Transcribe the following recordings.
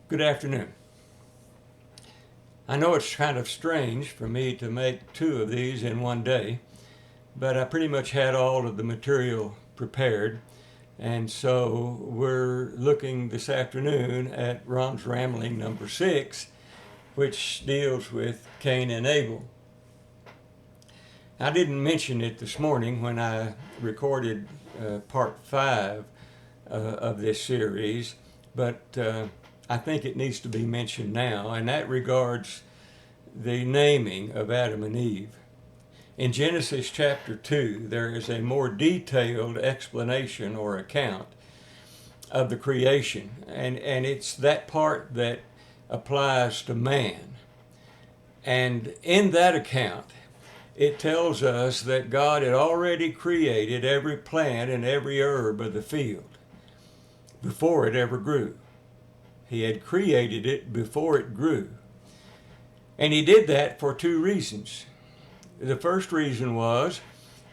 Good afternoon. I know it's kind of strange for me to make two of these in one day, but I pretty much had all of the material prepared, and so we're looking this afternoon at Ron's Rambling number 6, which deals with Cain and Abel. I didn't mention it this morning when I recorded part 5 of this series, but I think it needs to be mentioned now, and that regards the naming of Adam and Eve. In Genesis chapter 2, there is a more detailed explanation or account of the creation, and it's that part that applies to man. And in that account, it tells us that God had already created every plant and every herb of the field before it ever grew. He had created it before it grew. And he did that for two reasons. The first reason was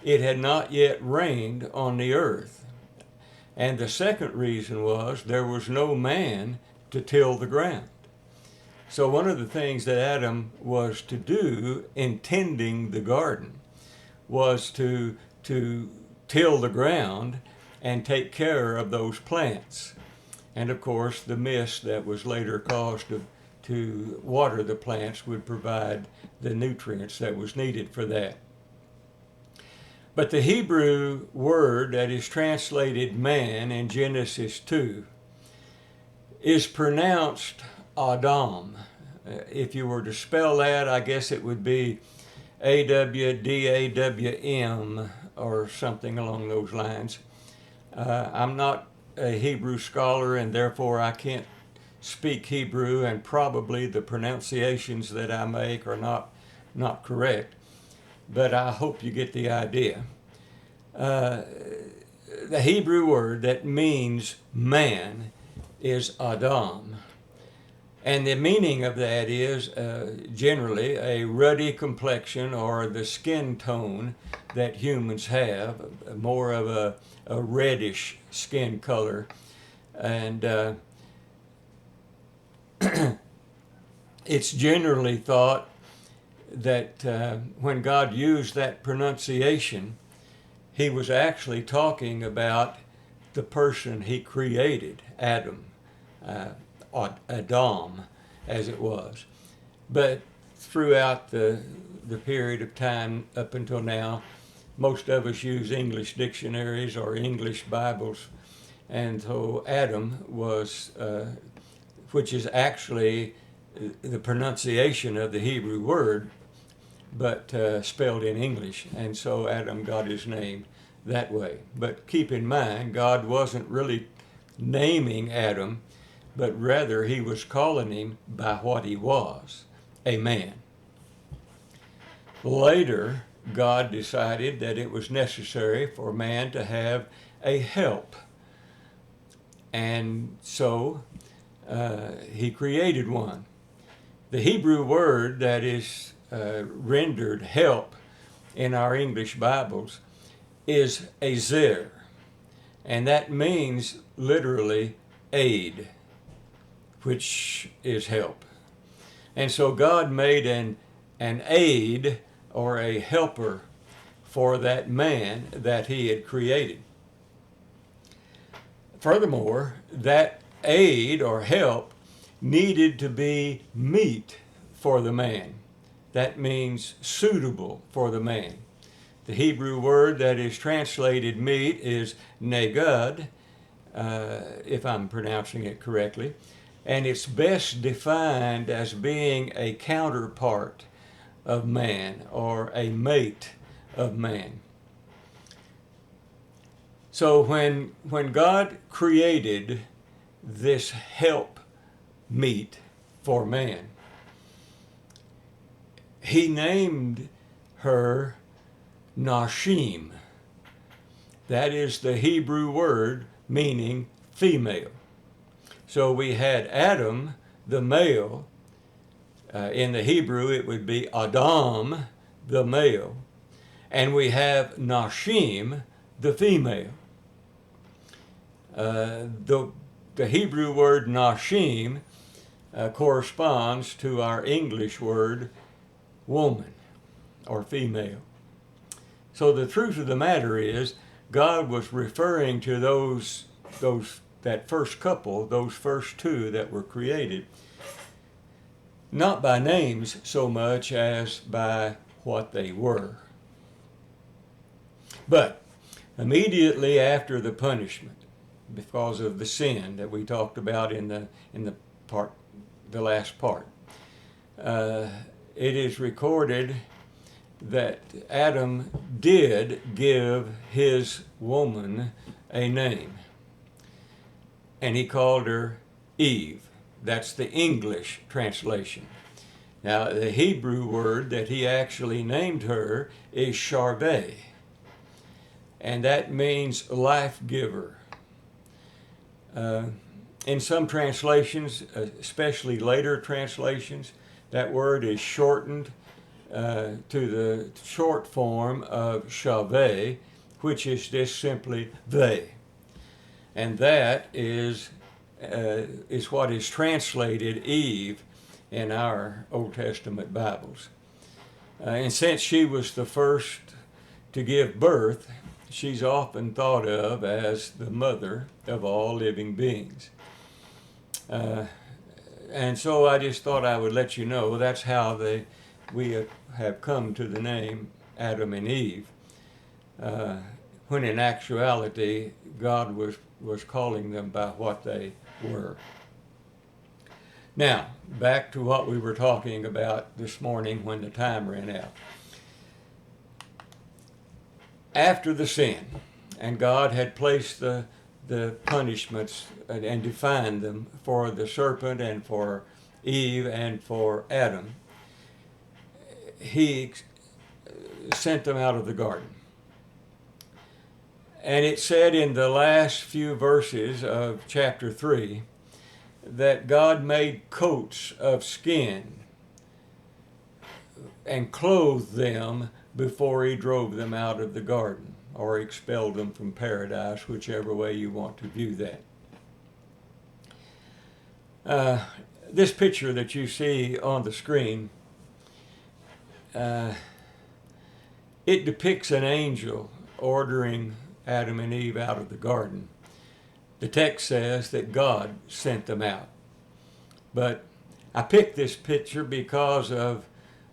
it had not yet rained on the earth. And the second reason was there was no man to till the ground. So one of the things that Adam was to do in tending the garden was to till the ground and take care of those plants. And of course, the mist that was later caused to water the plants would provide the nutrients that was needed for that. But the Hebrew word that is translated man in Genesis 2 is pronounced Adam. If you were to spell that, I guess it would be Awdawm or something along those lines. I'm not a Hebrew scholar, and therefore I can't speak Hebrew, and probably the pronunciations that I make are not correct, but I hope you get the idea. The Hebrew word that means man is Adam, and the meaning of that is generally a ruddy complexion or the skin tone that humans have, more of a reddish skin color. And it's generally thought that when God used that pronunciation, he was actually talking about the person he created, Adam, Adam, as it was. But throughout the period of time up until now, most of us use English dictionaries or English Bibles, and so Adam was, which is actually the pronunciation of the Hebrew word, but spelled in English, and so Adam got his name that way. But keep in mind, God wasn't really naming Adam, but rather he was calling him by what he was, a man. Later, God decided that it was necessary for man to have a help. And so he created one. The Hebrew word that is rendered help in our English Bibles is azer, and that means literally aid, which is help. And so God made an aid or a helper for that man that he had created. Furthermore, that aid or help needed to be meet for the man. That means suitable for the man. The Hebrew word that is translated meet is negud, if I'm pronouncing it correctly, and it's best defined as being a counterpart of man or a mate of man. So when God created this help meet for man, he named her Nashim. That is the Hebrew word meaning female. So we had Adam, the male. In the Hebrew, it would be Adam, the male. And we have Nashim, the female. The Hebrew word Nashim corresponds to our English word woman or female. So the truth of the matter is, God was referring to that first couple, those first two that were created, not by names so much as by what they were. But immediately after the punishment, because of the sin that we talked about in the last part, it is recorded that Adam did give his woman a name, and he called her Eve. That's the English translation. Now, the Hebrew word that he actually named her is Sharveh, and that means life giver. In some translations, especially later translations, that word is shortened to the short form of Shaveh, which is just simply they. And that is what is translated Eve in our Old Testament Bibles. And since she was the first to give birth, she's often thought of as the mother of all living beings. And so I just thought I would let you know that's how we have come to the name Adam and Eve, when in actuality God was calling them by what they were. Now, back to what we were talking about this morning when the time ran out. After the sin, and God had placed the punishments and defined them for the serpent and for Eve and for Adam, he sent them out of the garden. And it said in the last few verses of chapter 3 that God made coats of skin and clothed them before he drove them out of the garden or expelled them from paradise, whichever way you want to view that. This picture that you see on the screen, it depicts an angel ordering Adam and Eve out of the garden. The text says that God sent them out. But I picked this picture because of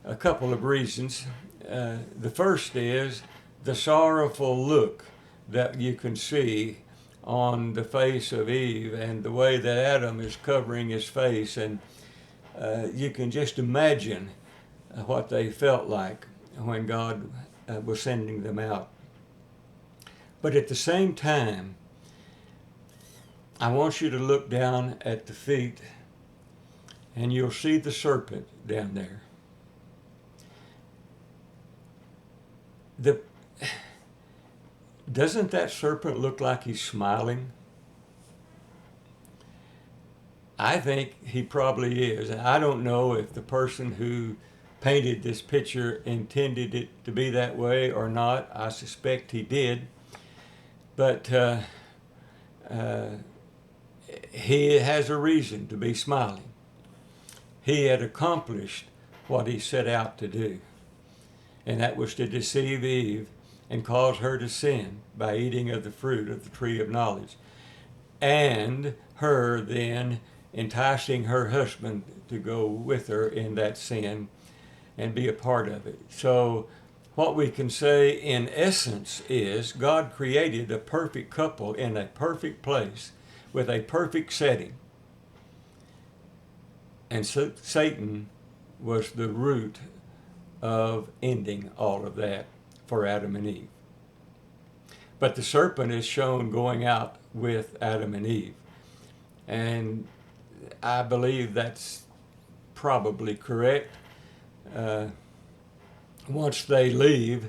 a couple of reasons. The first is the sorrowful look that you can see on the face of Eve and the way that Adam is covering his face, and you can just imagine what they felt like when God was sending them out. But at the same time, I want you to look down at the feet and you'll see the serpent down there. Doesn't that serpent look like he's smiling? I think he probably is. I don't know if the person who painted this picture intended it to be that way or not. I suspect he did. But he has a reason to be smiling. He had accomplished what he set out to do, and that was to deceive Eve and cause her to sin by eating of the fruit of the tree of knowledge, and her then enticing her husband to go with her in that sin and be a part of it. So what we can say in essence is God created a perfect couple in a perfect place with a perfect setting. And so Satan was the root of ending all of that for Adam and Eve. But the serpent is shown going out with Adam and Eve. And I believe that's probably correct. Once they leave,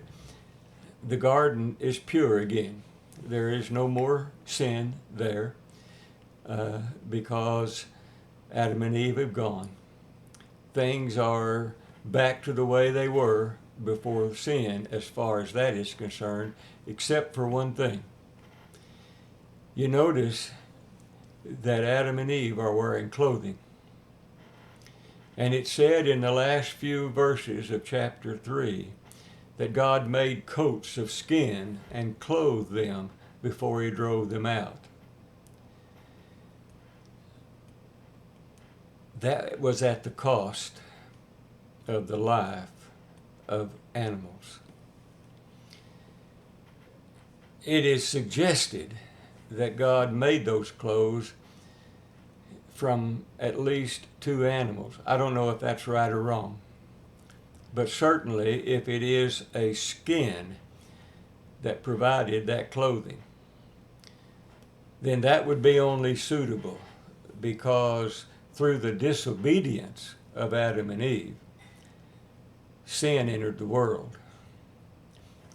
the garden is pure again. There is no more sin there because Adam and Eve have gone. Things are back to the way they were before sin as far as that is concerned, except for one thing. You notice that Adam and Eve are wearing clothing. And it said in the last few verses of chapter 3 that God made coats of skin and clothed them before he drove them out. That was at the cost of the life of animals. It is suggested that God made those clothes from at least 2 animals. I don't know if that's right or wrong, but certainly if it is a skin that provided that clothing, then that would be only suitable because through the disobedience of Adam and Eve, sin entered the world.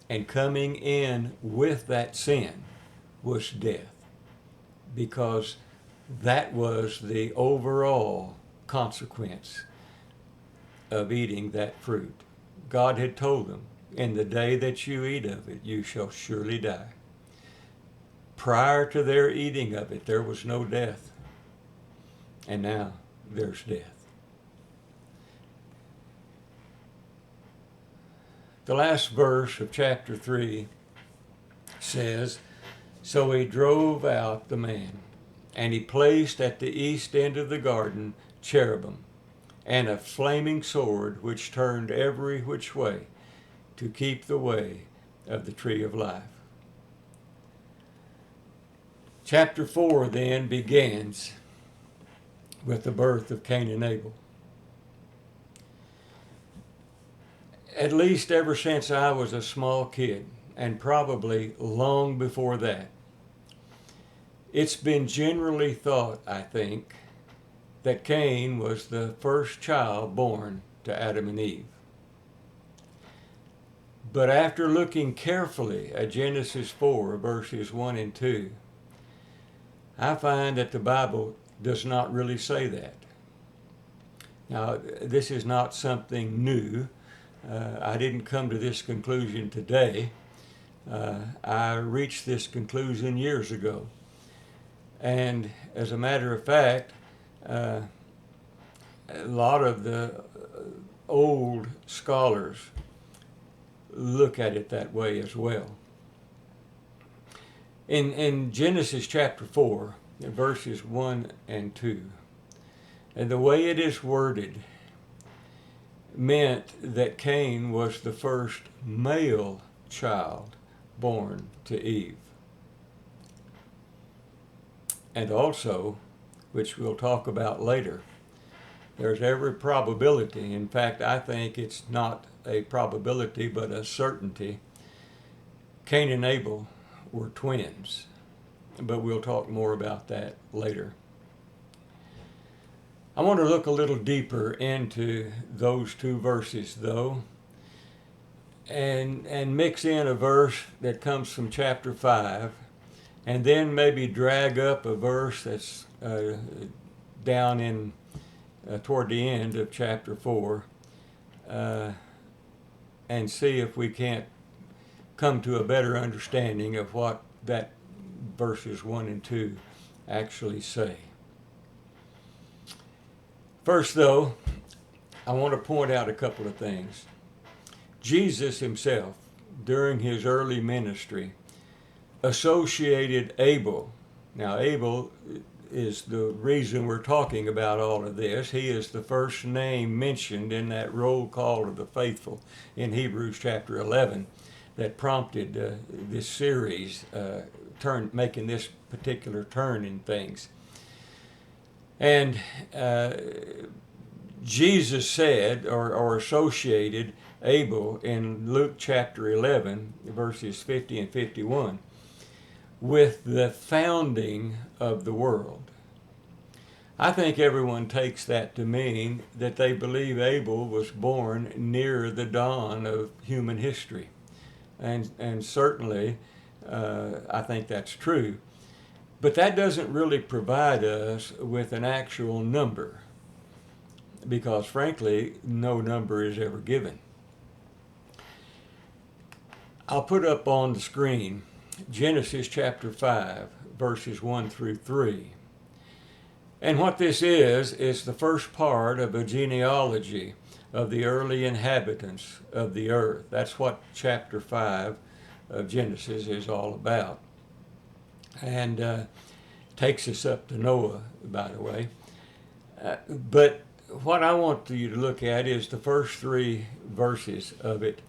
And coming in with that sin was death, because that was the overall consequence of eating that fruit. God had told them, in the day that you eat of it, you shall surely die. Prior to their eating of it, there was no death. And now there's death. The last verse of chapter 3 says, "So he drove out the man, and he placed at the east end of the garden cherubim, and a flaming sword which turned every which way to keep the way of the tree of life." Chapter 4 then begins with the birth of Cain and Abel. At least ever since I was a small kid, and probably long before that, it's been generally thought, I think, that Cain was the first child born to Adam and Eve. But after looking carefully at Genesis 4, verses 1 and 2, I find that the Bible does not really say that. Now, this is not something new. I didn't come to this conclusion today. I reached this conclusion years ago. And as a matter of fact, a lot of the old scholars look at it that way as well. In Genesis chapter 4, verses 1 and 2, and the way it is worded meant that Cain was the first male child born to Eve. And also, which we'll talk about later, there's every probability, in fact, I think it's not a probability but a certainty, Cain and Abel were twins. But we'll talk more about that later. I want to look a little deeper into those 2 verses, though, and mix in a verse that comes from chapter 5, and then maybe drag up a verse that's down in toward the end of chapter 4, and see if we can't come to a better understanding of what that verses 1 and 2 actually say. First, though, I want to point out a couple of things. Jesus himself, during his early ministry, associated Abel. Now, Abel is the reason we're talking about all of this. He is the first name mentioned in that roll call of the faithful in Hebrews chapter 11 that prompted this series, making this particular turn in things. And Jesus said or associated Abel in Luke chapter 11, verses 50 and 51, with the founding of the world. I think everyone takes that to mean that they believe Abel was born near the dawn of human history. And certainly, I think that's true. But that doesn't really provide us with an actual number, because frankly, no number is ever given. I'll put up on the screen Genesis chapter 5, verses 1 through 3. And what this is the first part of a genealogy of the early inhabitants of the earth. That's what chapter 5 of Genesis is all about. And takes us up to Noah, by the way. But what I want you to look at is the first 3 verses of it,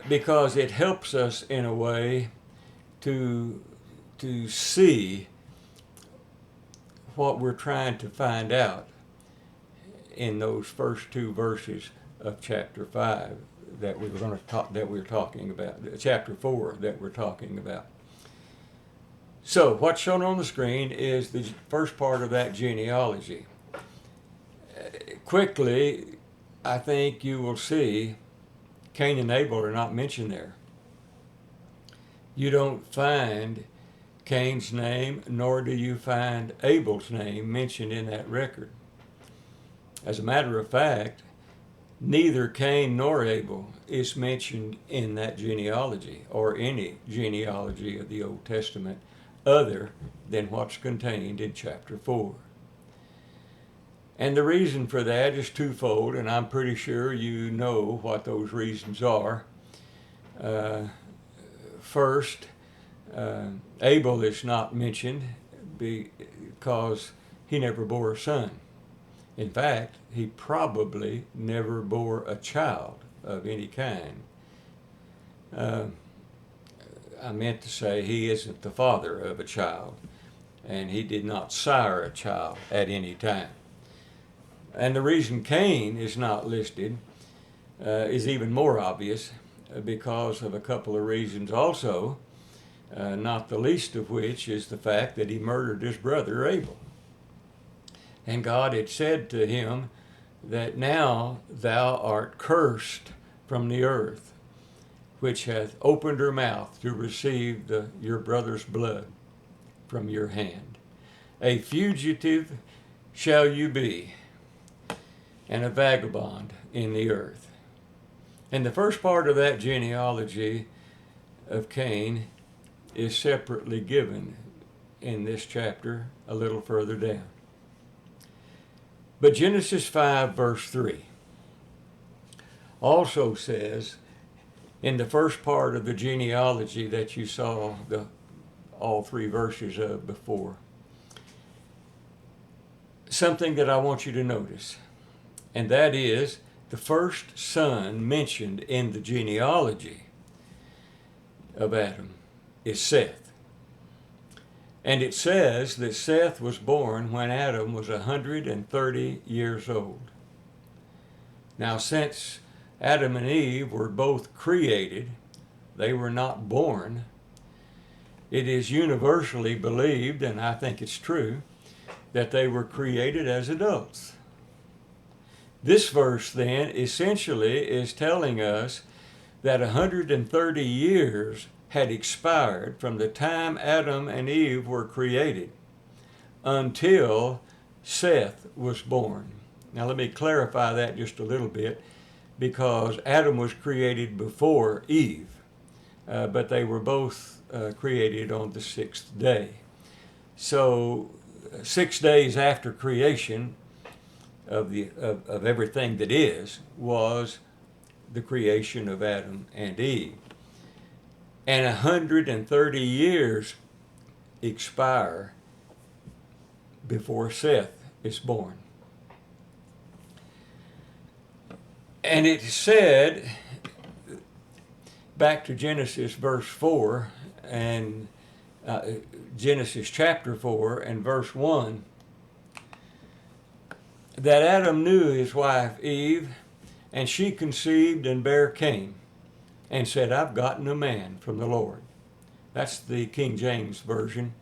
because it helps us in a way to see what we're trying to find out in those first 2 verses of chapter 5 that we're talking about, chapter 4 that we're talking about. So what's shown on the screen is the first part of that genealogy. Quickly, I think you will see Cain and Abel are not mentioned there. You don't find Cain's name, nor do you find Abel's name mentioned in that record. As a matter of fact, neither Cain nor Abel is mentioned in that genealogy or any genealogy of the Old Testament other than what's contained in chapter 4. And the reason for that is twofold, and I'm pretty sure you know what those reasons are. First, Abel is not mentioned because he never bore a son. In fact, he probably never bore a child of any kind. I meant to say he isn't the father of a child, and he did not sire a child at any time. And the reason Cain is not listed is even more obvious because of a couple of reasons also, not the least of which is the fact that he murdered his brother Abel. And God had said to him that now thou art cursed from the earth, which hath opened her mouth to receive your brother's blood from your hand. A fugitive shall you be, and a vagabond in the earth. And the first part of that genealogy of Cain is separately given in this chapter a little further down. But Genesis 5 verse 3 also says, in the first part of the genealogy that you saw all 3 verses of before, something that I want you to notice, and that is the first son mentioned in the genealogy of Adam is Seth. And it says that Seth was born when Adam was 130 years old. Now, since Adam and Eve were both created, they were not born, it is universally believed, and I think it's true, that they were created as adults. This verse then essentially is telling us that 130 years had expired from the time Adam and Eve were created until Seth was born. Now let me clarify that just a little bit, because Adam was created before Eve, but they were both created on the 6th day. So 6 days after creation of everything that is was the creation of Adam and Eve. And 130 years expire before Seth is born. And it said, back to Genesis verse 4 and Genesis chapter 4 and verse 1, that Adam knew his wife Eve, and she conceived and bare Cain, and said, I've gotten a man from the Lord. That's the King James Version.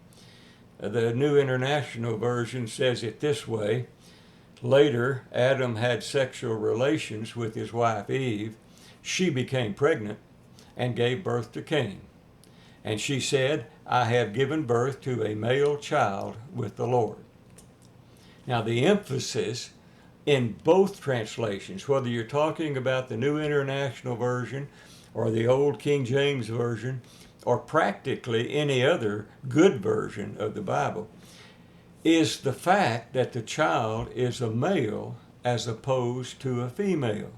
The New International Version says it this way: later, Adam had sexual relations with his wife Eve. She became pregnant and gave birth to Cain. And she said, I have given birth to a male child with the Lord. Now, the emphasis in both translations, whether you're talking about the New International Version or the Old King James Version, or practically any other good version of the Bible, is the fact that the child is a male as opposed to a female.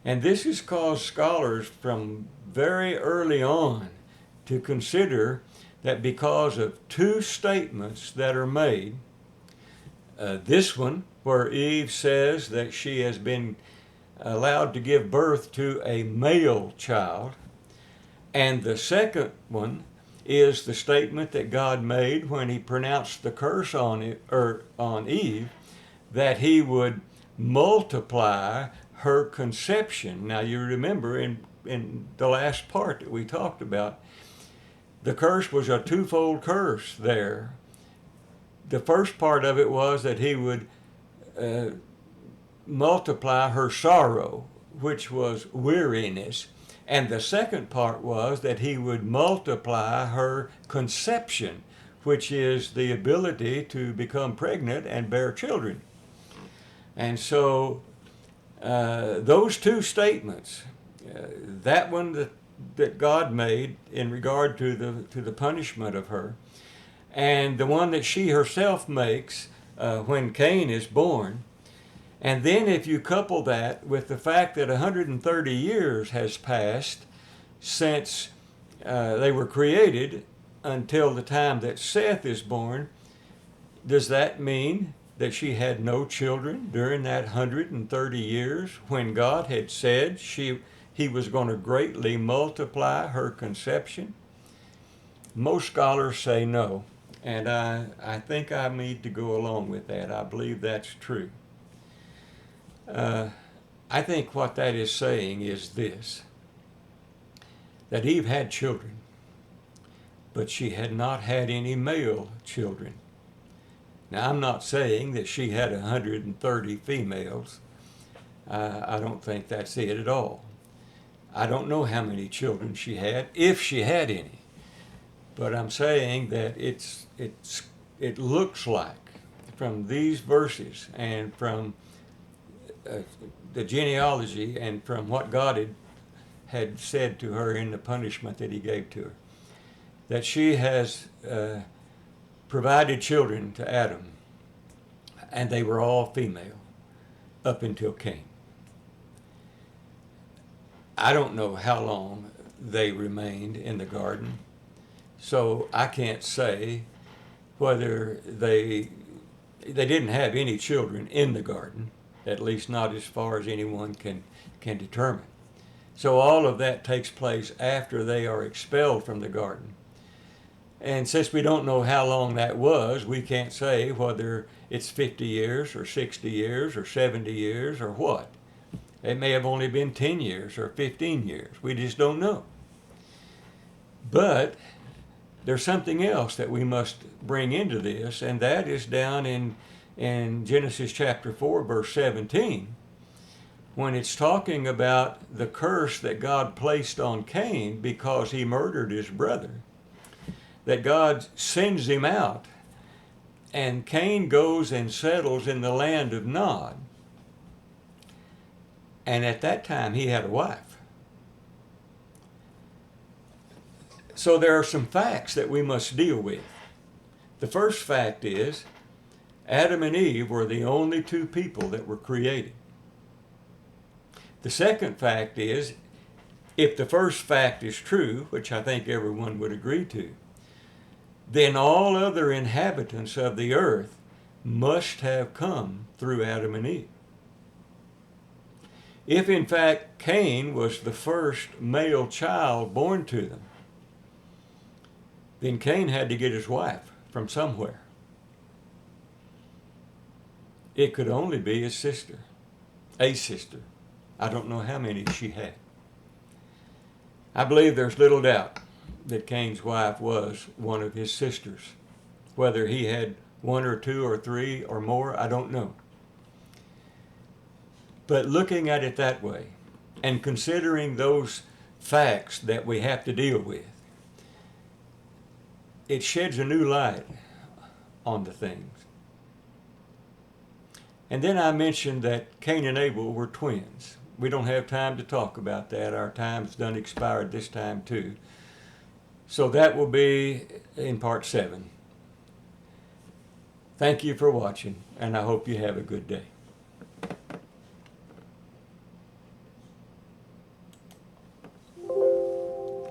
And this has caused scholars from very early on to consider that because of two statements that are made, this one, where Eve says that she has been allowed to give birth to a male child, and the second one is the statement that God made when he pronounced the curse on Eve, that he would multiply her conception. Now you remember in the last part that we talked about, the curse was a twofold curse there. The first part of it was that he would multiply her sorrow, which was weariness. And the second part was that he would multiply her conception, which is the ability to become pregnant and bear children. And so those two statements, that one that God made in regard to the punishment of her, and the one that she herself makes when Cain is born. And then if you couple that with the fact that 130 years has passed since they were created until the time that Seth is born, does that mean that she had no children during that 130 years when God had said he was going to greatly multiply her conception? Most scholars say no, and I think I need to go along with that. I believe that's true. I think what that is saying is this, that Eve had children, but she had not had any male children. Now, I'm not saying that she had 130 females. I don't think that's it at all. I don't know how many children she had, if she had any. But I'm saying that it looks like, from these verses and from the genealogy and from what God had said to her in the punishment that he gave to her, that she has provided children to Adam, and they were all female up until Cain. I don't know how long they remained in the garden, so I can't say whether they didn't have any children in the garden, at least not as far as anyone can determine. So all of that takes place after they are expelled from the garden. And since we don't know how long that was, we can't say whether it's 50 years or 60 years or 70 years or what. It may have only been 10 years or 15 years. We just don't know. But there's something else that we must bring into this, and that is down in Genesis chapter 4, verse 17, when it's talking about the curse that God placed on Cain because he murdered his brother, that God sends him out, and Cain goes and settles in the land of Nod. And at that time, he had a wife. So there are some facts that we must deal with. The first fact is, Adam and Eve were the only two people that were created. The second fact is, if the first fact is true, which I think everyone would agree to, then all other inhabitants of the earth must have come through Adam and Eve. If in fact Cain was the first male child born to them, then Cain had to get his wife from somewhere. It could only be his sister, a sister. I don't know how many she had. I believe there's little doubt that Cain's wife was one of his sisters. Whether he had one or two or three or more, I don't know. But looking at it that way, and considering those facts that we have to deal with, it sheds a new light on the things. And then I mentioned that Cain and Abel were twins. We don't have time to talk about that. Our time's done expired this time too. So that will be in part 7. Thank you for watching, and I hope you have a good day.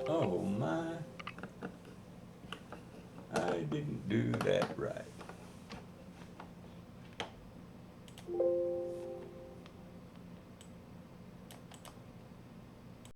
Oh my, I didn't do that right.